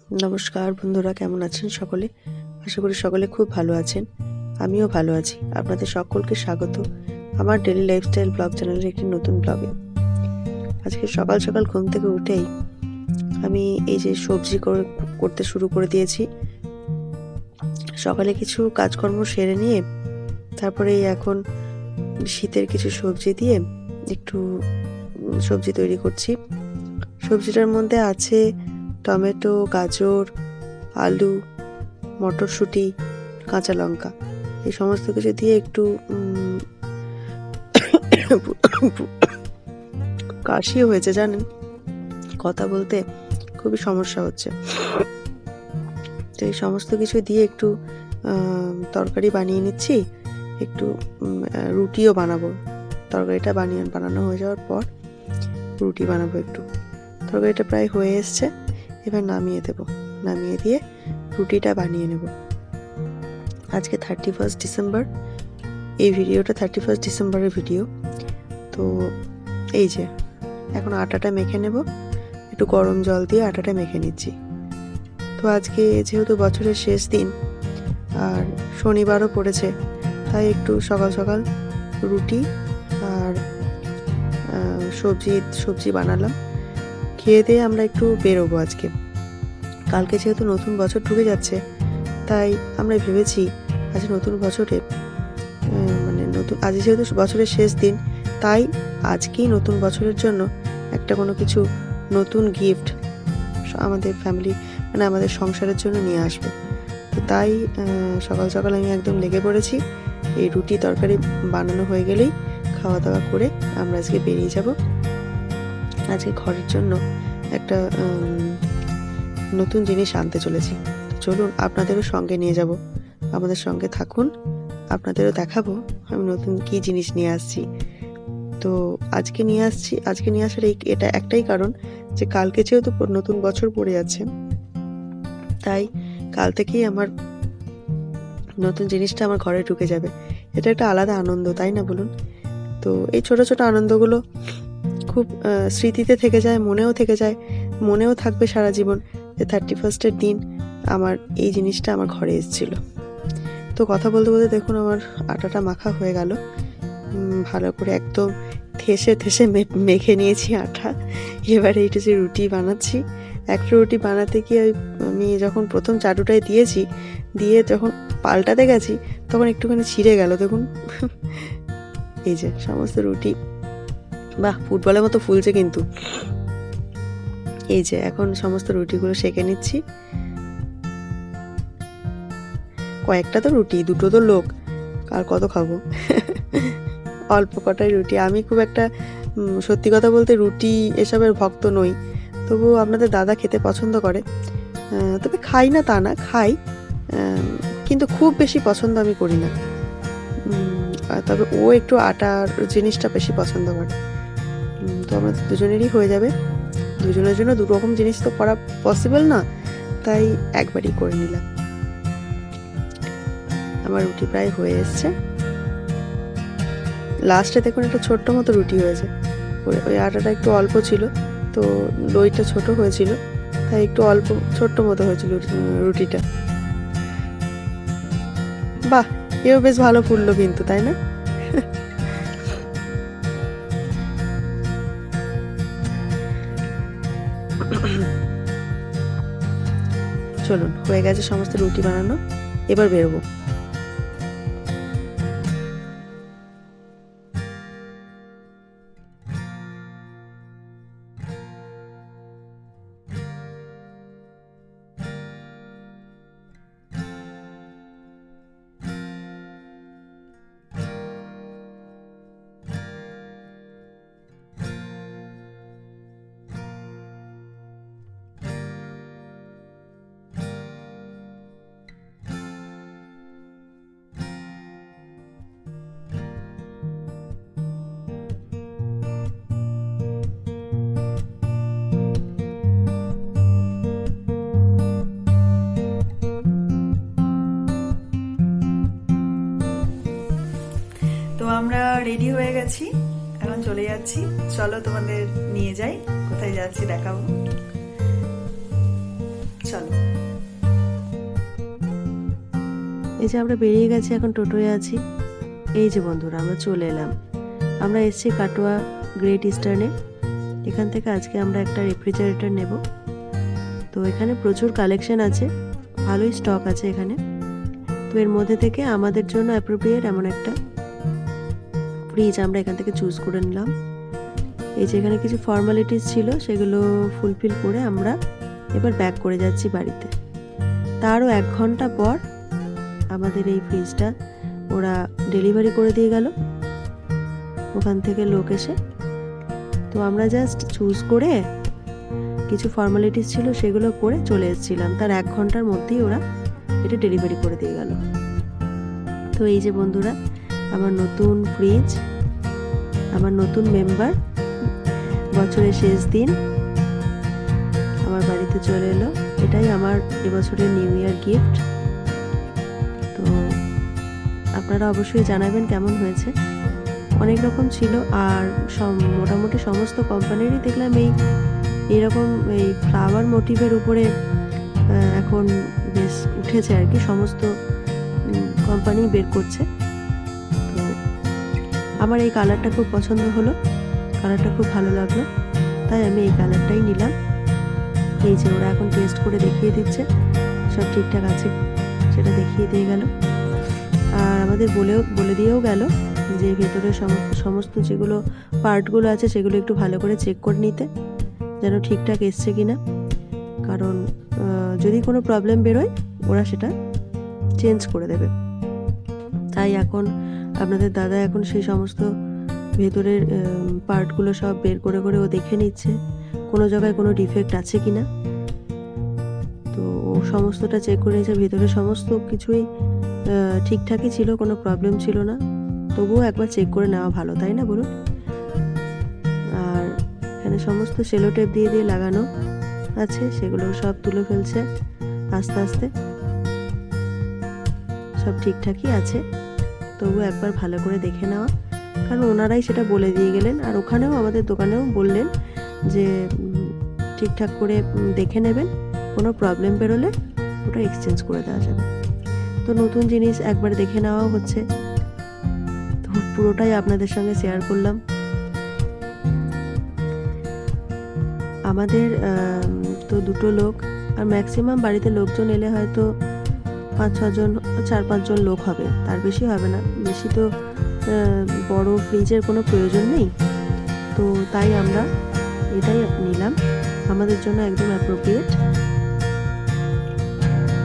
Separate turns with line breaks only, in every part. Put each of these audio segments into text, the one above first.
নমস্কার বন্ধুরা, কেমন আছেন সকলে? আশা করি সকলে খুব ভালো আছেন। আমিও ভালো আছি। আপনাদের সকলকে স্বাগত আমার ডেইলি লাইফস্টাইল ব্লগ চ্যানেলের একটি নতুন ব্লগে। আজকে সকাল সকাল ঘুম থেকে উঠেই আমি এই যে সবজি করতে শুরু করে দিয়েছি। সকালে কিছু কাজকর্ম সেরে নিয়ে তারপরে এখন শীতের কিছু সবজি দিয়ে একটু সবজি তৈরি করছি। সবজিটার মধ্যে আছে টমেটো, গাজর, আলু, মটরশুঁটি, কাঁচা লঙ্কা, এই সমস্ত কিছু দিয়ে একটু কাশিও হয়েছে, জানেন, কথা বলতে খুবই সমস্যা হচ্ছে। তো এই সমস্ত কিছু দিয়ে একটু তরকারি বানিয়ে নিচ্ছি। একটু রুটিও বানাবো। তরকারিটা বানানো হয়ে যাওয়ার পর রুটি বানাবো। একটু তরকারিটা প্রায় হয়ে এসছে, এবার নামিয়ে দেব। নামিয়ে দিয়ে রুটিটা বানিয়ে নেব। আজকে 31 ডিসেম্বর, এই ভিডিওটা 31 ডিসেম্বরের ভিডিও। তো এই যে এখন আটাটা মেখে নেব। একটু গরম জল দিয়ে আটাটা মেখে নিচ্ছি। তো আজকে যেহেতু বছরের শেষ দিন আর শনিবারও পড়েছে, তাই একটু সকাল সকাল রুটি আর সবজি বানালাম। খেয়ে দিয়ে আমরা একটু বেরোবো আজকে। কালকে যেহেতু নতুন বছর ঢুকে যাচ্ছে, তাই আমরা ভেবেছি আজ নতুন বছরে আজ যেহেতু বছরের শেষ দিন, তাই আজকেই নতুন বছরের জন্য একটা কোনো কিছু নতুন গিফট আমাদের ফ্যামিলি আমাদের সংসারের জন্য নিয়ে আসবো। তো তাই সকাল সকাল আমি একদম লেগে পড়েছি। এই রুটি তরকারি বানানো হয়ে গেলেই খাওয়া দাওয়া করে আমরা আজকে বেরিয়ে যাব। আজকে ঘরের জন্য একটা নতুন জিনিস আনতে চলেছি। চলুন আপনাদেরও সঙ্গে নিয়ে যাব, আমাদের সঙ্গে থাকুন, আপনাদেরও দেখাবো আমি নতুন কি জিনিস নিয়ে আসছি। তো আজকে নিয়ে আসার এটা একটাই কারণ যে কালকে যেহেতু নতুন বছর পড়ে যাচ্ছে, তাই কাল থেকেই আমার নতুন জিনিসটা আমার ঘরে ঢুকে যাবে। এটা একটা আলাদা আনন্দ, তাই না বলুন? তো এই ছোট ছোট আনন্দগুলো খুব স্মৃতিতে থেকে যায়, মনেও থাকবে সারা জীবন যে 31 দিন আমার এই জিনিসটা আমার ঘরে এসেছিল। তো কথা বলতে বলতে দেখুন আমার আটাটা মাখা হয়ে গেল। ভালো করে একদম ঠেসে মেখে নিয়েছি আটা। এবারে এইটা যে রুটি বানাচ্ছি, একটা রুটি বানাতে গিয়ে আমি যখন প্রথম চাটুটায় দিয়ে যখন পাল্টাতে গেছি, তখন একটুখানি ছিঁড়ে গেল। দেখুন এই যে সমস্ত রুটি, বাহ, ফুটবলের মতো ফুলছে কিন্তু। এই যে এখন সমস্ত রুটিগুলো সেঁকে নিচ্ছি। কয়েকটা তো রুটি, দুটো তো লোক, আর কত খাবো? অল্প কটাই রুটি। আমি খুব একটা সত্যি কথা বলতে রুটি এসবের ভক্ত নই, তবু আপনাদের দাদা খেতে পছন্দ করে। তবে খাই না তা না, খাই, কিন্তু খুব বেশি পছন্দ আমি করি না। তবে ও একটু আটার জিনিসটা বেশি পছন্দ করে। তো আমাদের দুজনেরই হয়ে যাবে। দুজনের জন্য দু রকম জিনিস তো করা পসিবল না, তাই একবারই করে নিলাম। আমার রুটি প্রায় হয়ে এসছে। লাস্টে দেখুন একটা ছোট্ট মতো রুটি হয়েছে। ওই আটাটা একটু অল্প ছিল, তো দইটা ছোট হয়েছিল, তাই একটু অল্প ছোট্ট মতো হয়েছিল রুটিটা। বাহ, এও বেশ ভালো ফুললো কিন্তু, তাই না? চলুন, হয়ে গেছে সমস্ত রুটি বানানো, এবার বেরোবো। তো আমরা রেডি হয়ে গেছি, এখন চলে যাচ্ছি। চলো তোমাদের নিয়ে যাই, কোথায় যাচ্ছি দেখাবো। চলো। এই যে আমরা বেরিয়ে গেছি, এখন টোটোয় আছি। এই যে বন্ধুরা আমরা চলে এলাম, আমরা এসেছি কাটোয়া গ্রেট ইস্টার্নে। এখান থেকে আজকে আমরা একটা রেফ্রিজারেটর নেব। তো এখানে প্রচুর কালেকশন আছে, ভালোই স্টক আছে এখানে। তো এর মধ্যে থেকে আমাদের জন্য অ্যাপ্রোপ্রিয়েট এমন একটা ফ্রিজ আমরা এখান থেকে চুজ করে নিলাম। এই যে এখানে কিছু ফর্মালিটিস ছিল, সেগুলো ফুলফিল করে আমরা এবার ব্যাক করে যাচ্ছি বাড়িতে। তারও 1 ঘন্টা পর আমাদের এই ফ্রিজটা ওরা ডেলিভারি করে দিয়ে গেল ওখান থেকে লোক এসে। তো আমরা জাস্ট চুজ করে কিছু ফর্মালিটিস ছিল সেগুলো করে চলে এসেছিলাম, তার 1 ঘন্টার মধ্যেই ওরা এটা ডেলিভারি করে দিয়ে গেল। তো এই যে বন্ধুরা আমার নতুন ফ্রিজ, আমার নতুন মেম্বার, বছরের শেষ দিন আমার বাড়িতে চলে এলো। এটাই আমার এবছরের নিউ ইয়ার গিফট। তো আপনারা অবশ্যই জানাবেন কেমন হয়েছে। অনেক রকম ছিল, আর মোটামুটি সমস্ত কোম্পানিরই দেখলাম এইরকম এই ফ্লাওয়ার মোটিভের উপরে এখন বেশ উঠেছে আর কি, সমস্ত কোম্পানি বের করছে। তো আমার এই কালারটা খুব পছন্দ হলো, কালারটা খুব ভালো লাগলো, তাই আমি এই কালারটাই নিলাম। এই যে ওরা এখন টেস্ট করে দেখিয়ে দিচ্ছে সব ঠিকঠাক আছে, সেটা দেখিয়ে দিয়ে গেল। আর আমাদের বলে দিয়েও গেল যে ভেতরে সমস্ত যেগুলো পার্টগুলো আছে সেগুলো একটু ভালো করে চেক করে নিতে, যেন ঠিকঠাক এসছে কিনা। কারণ যদি কোনো প্রবলেম বেরোয় ওরা সেটা চেঞ্জ করে দেবে। তাই এখন আপনাদের দাদা এখন সেই সমস্ত ভেতরের পার্টগুলো সব বের করে করে ও দেখে নিচ্ছে কোনো জায়গায় কোনো ডিফেক্ট আছে কিনা। তো ও সমস্তটা চেক করে নিয়েছে, ভেতরে সমস্ত কিছুই ঠিকঠাকই ছিল, কোনো প্রবলেম ছিল না। তবুও একবার চেক করে নেওয়া ভালো, তাই না বলুন? আর এখানে সমস্ত সেলো টেপ দিয়ে দিয়ে লাগানো আছে, সেগুলো সব তুলে ফেলছে আস্তে আস্তে। সব ঠিকঠাকই আছে, তবু একবার ভালো করে দেখে নেওয়া, কারণ ওনারাই সেটা বলে দিয়ে গেলেন। আর ওখানেও আমাদের দোকানেও বললেন যে ঠিকঠাক করে দেখে নেবেন, কোনো প্রবলেম বেরোলে ওটা এক্সচেঞ্জ করে দেওয়া যাবে। তো নতুন জিনিস একবার দেখে নেওয়াও হচ্ছে, তো পুরোটাই আপনাদের সঙ্গে শেয়ার করলাম। আমাদের তো 2টো লোক, আর ম্যাক্সিমাম বাড়িতে লোকজন এলে হয়তো 5-6 জন, 4-5 জন লোক হবে, তার বেশি হবে না। বেশি তো বড় ফ্রিজের কোনো প্রয়োজন নেই, তো তাই আমরা এটাই নিলাম, আমাদের জন্য একদম অ্যাপ্রোপ্রিয়েট।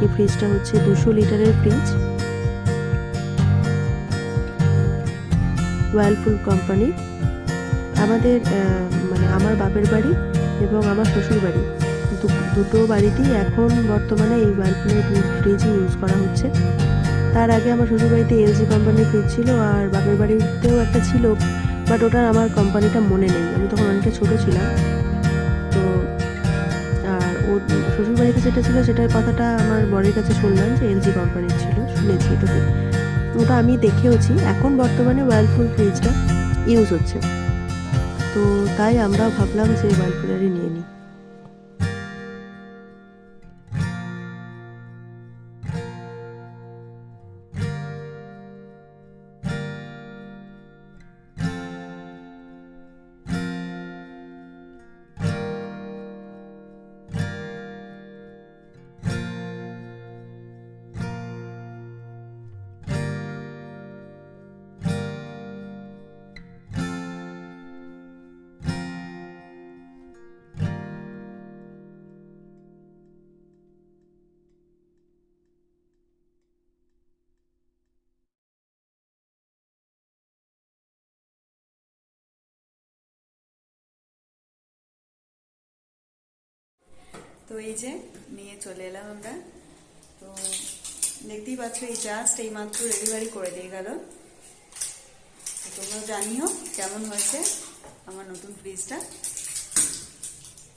এই ফ্রিজটা হচ্ছে 200 লিটারের ফ্রিজ, ওয়ার্লপুল কোম্পানি। আমাদের মানে আমার বাপের বাড়ি এবং আমার শ্বশুর বাড়ি, দুটো বাড়িতেই এখন বর্তমানে এই ওয়ার্লপুলের ফ্রিজই ইউজ করা হচ্ছে। তার আগে আমার শ্বশুরবাড়িতে এলজি কোম্পানির ফ্রিজ ছিল, আর বাপের বাড়িতেও একটা ছিল, বাট ওটার আমার কোম্পানিটা মনে নেই, আমি তখন অনেকটা ছোটো ছিলাম। তো আর ওর শ্বশুরবাড়িতে যেটা ছিল সেটার কথাটা আমার বরের কাছে শুনলাম যে এলজি কোম্পানির ছিল, শুনেছি এটাতে, ওটা আমি দেখেওছি। এখন বর্তমানে ওয়ার্লপুল ফ্রিজটা ইউজ হচ্ছে, তো তাই আমরাও ভাবলাম যে ওয়ার্লপুলেরই নিয়ে নিই। তো এই যে নিয়ে চলে এলাম আমরা। তো দেখতেই পাচ্ছ এই জাস্ট এই মাত্র ডেলিভারি করে দিয়ে গেল। তোমরা জানিও কেমন হয়েছে আমার নতুন ফ্রিজটা।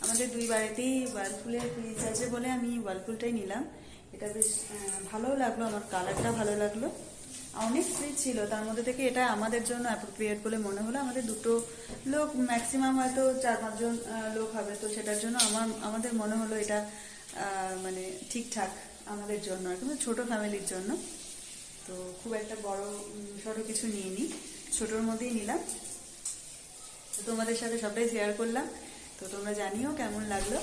আমাদের 2 বাড়িতেই ওয়ার্লপুলের ফ্রিজ আছে বলে আমি ওয়ার্লপুলটাই নিলাম। এটা বেশ ভালোও লাগলো, আমার কালারটা ভালো লাগলো। অনেক ফ্রিজ ছিল, তার মধ্যে থেকে এটা আমাদের জন্য অ্যাপ্রোপ্রিয়েট বলে মনে হলো। আমাদের 2টো লোক, ম্যাক্সিমাম হয়তো 4-5 জন লোক হবে, তো সেটার জন্য আমাদের মনে হলো এটা মানে
ঠিকঠাক আমাদের জন্য, একদম ছোট ফ্যামিলির জন্য। তো খুব একটা বড় সড়ো কিছু নিয়ে নিই, ছোটোর মধ্যেই নিলাম। তো তোমাদের সাথে সবটাই শেয়ার করলাম। তো তোমরা জানিও কেমন লাগলো।